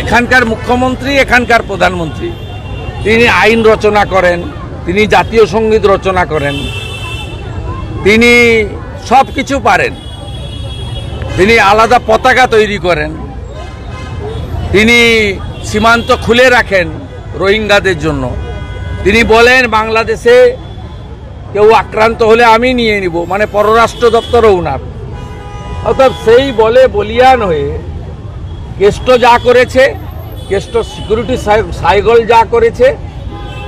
এখানকার মুখ্যমন্ত্রী, এখানকার প্রধানমন্ত্রী, তিনি আইন রচনা করেন, তিনি জাতীয় সঙ্গীত রচনা করেন, তিনি সব কিছু পারেন, তিনি আলাদা পতাকা তৈরি করেন, তিনি সীমান্ত খুলে রাখেন রোহিঙ্গাদের জন্য, তিনি বলেন বাংলাদেশে কেউ আক্রান্ত হলে আমি নিয়ে নিব, মানে পররাষ্ট্র দপ্তরও উনার। অর্থাৎ সেই বলে বলিয়ান হয়ে কেষ্ট যা করেছে, কেষ্ট সিকিউরিটি সাইগল যা করেছে,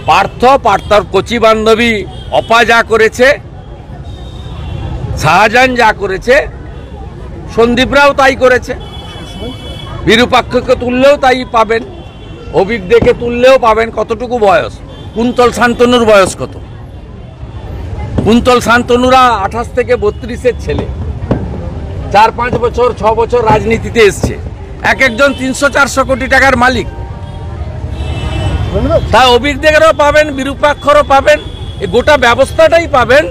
পার্থর কচি বান্ধবী অপা যা করেছে, শাহজাহান যা করেছে, সন্দীপরাও তাই করেছে। বিরূপাক্ষকে তুললেও তাই পাবেন, অভিজ্ঞকে তুললেও পাবেন। কতটুকু বয়স? কুন্তল শান্তনুর বয়স কত? কুন্তল শান্তনুরা 28 থেকে 32-এর ছেলে, 4-5 বছর 6 বছর রাজনীতিতে এসছে, এক একজন 300-400 কোটি টাকার মালিক। তা অভিজ্ঞদেরও পাবেন, বিরূপাক্ষরও পাবেন, এই গোটা ব্যবস্থাটাই পাবেন,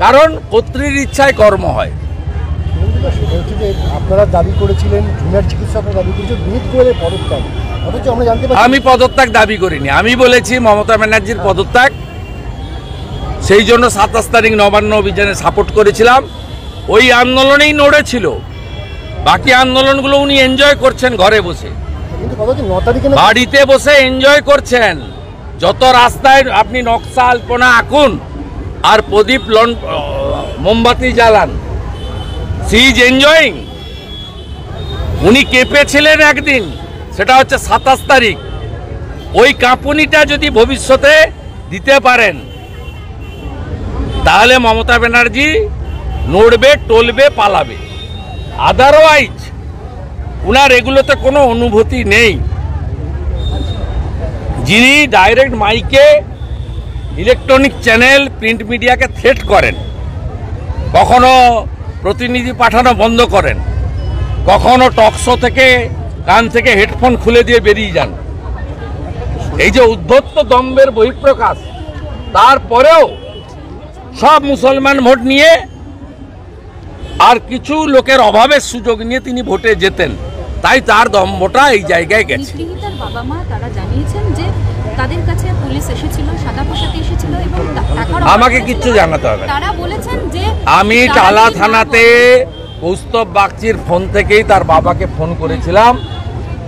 কারণ কর্তৃর ইচ্ছায় কর্ম হয়। আপনারা দাবি করেছিলেন, জুনিয়র চিকিৎসকরা দাবি করেছিলেন বিনীত গোয়েলের পদত্যাগ, অথচ আমরা জানতে পারি আমি পদত্যাগ দাবি করিনি। আমি বলেছি মমতা ব্যানার্জির পদত্যাগ, সেই জন্য 27 তারিখ নবান্ন অভিযানে সাপোর্ট করেছিলাম। ওই আন্দোলনেই নড়েছিল, বাকি আন্দোলনগুলো উনি এনজয় করছেন ঘরে বসে, বাড়িতে বসে এনজয় করছেন। যত রাস্তায় আপনি নকশা আলপনা আঁকুন আর প্রদীপ মোমবাতি জ্বালান, সি ইজ এনজয়িং। উনি কেঁপেছিলেন একদিন, সেটা হচ্ছে 27 তারিখ। ওই কাঁপুনিটা যদি ভবিষ্যতে দিতে পারেন, তাহলে মমতা ব্যানার্জি নড়বে, টলবে, পালাবে। আদারওয়াইজ উনার এগুলোতে কোনো অনুভূতি নেই। যিনি ডাইরেক্ট মাইকে, ইলেকট্রনিক চ্যানেল, প্রিন্ট মিডিয়াকে থ্রেট করেন, কখনো প্রতিনিধি পাঠানো বন্ধ করেন, কখনো টকশো থেকে কান থেকে হেডফোন খুলে দিয়ে বেরিয়ে যান, এই যে উদ্ধত্ত দম্ভের বহিঃপ্রকাশ, তারপরেও সব মুসলমান ভোট নিয়ে আর কিছু লোকের অভাবের সুযোগ নিয়ে তিনি ভোটে যেতেন, তাই তার দম্ভটা এই জায়গায় গেছে। বাবা মা তারা জানিয়েছেন যে তাদের কাছে পুলিশ এসেছিল, সাদা পোশাকে এসেছিল এবং আমাকে কিচ্ছু জানাতে হবে। তারা বলেছেন যে আমি টালা থানাতে কৌস্তব বাগচির ফোন থেকেই তার বাবাকে ফোন করেছিলাম।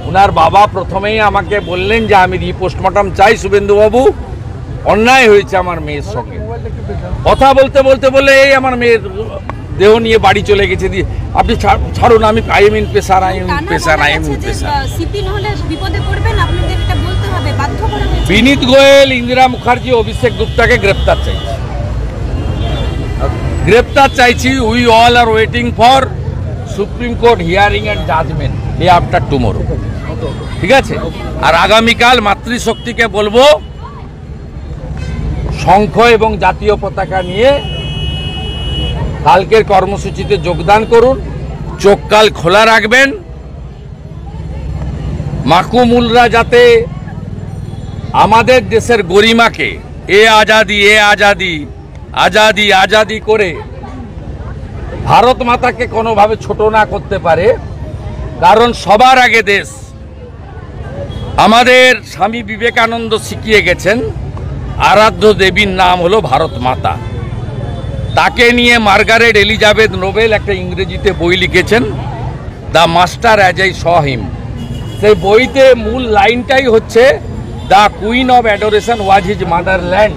উনার বাবা প্রথমেই আমাকে বললেন যে আমি রিপোস্টমর্টম চাই শুভেন্দুবাবু, অন্যায় হয়েছে আমার মেয়ের সঙ্গে। কথা বলতে বলতে বলে এই আমার মেয়ের দেহ নিয়ে বাড়ি চলে গেছে। দিয়ে আপনি ছাড়ুন, আমি আইএমইন পেশার, আইএমইন পেশার, আইএমইন পেশার। বিনীত গোয়েল, ইন্দিরা মুখার্জি, অভিষেক গুপ্তাকে গ্রেপ্তার চাইছি, গ্রেপ্তার চাইছি। We all are waiting for supreme court hearing and judgment day after tomorrow. ঠিক আছে? আর আগামীকাল মাতৃশক্তিকে বলবো শঙ্খ এবং জাতীয় পতাকা নিয়ে কালকের কর্মসূচিতে যোগদান করুন, চোখ কাল খোলা রাখবেন। মাকুমুলরা যাতে আমাদের দেশের গরিমাকে এ আজাদি, এ আজাদি, আজাদি, আজাদি করে ভারত মাতাকে কোনোভাবে ছোট না করতে পারে, কারণ সবার আগে দেশ। আমাদের স্বামী বিবেকানন্দ শিখিয়ে গেছেন আরাধ্য দেবীর নাম হলো ভারত মাতা। তাকে নিয়ে মার্গারেট এলিজাবেথ নোবেল একটা ইংরেজিতে বই লিখেছেন, the master as I saw him. সেই বইতে মূল লাইনটাই হচ্ছে the queen of adoration was his motherland.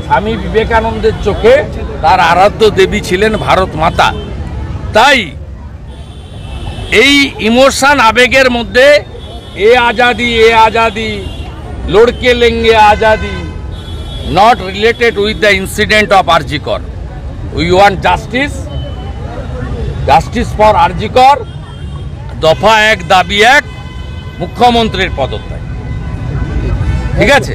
Swami বিবেকানন্দের চোখে তার আরাধ্য দেবী ছিলেন ভারত মাতা। তাই এই ইমোশন, আবেগের মধ্যে এ আজাদি, এ Azadi, লড়কে লেঙ্গে Azadi, not related with the incident of RG Kar. We want justice, justice for RG Kar. দফা 1 দাবি 1, মুখ্যমন্ত্রীর পদত্যাগ। ঠিক আছে?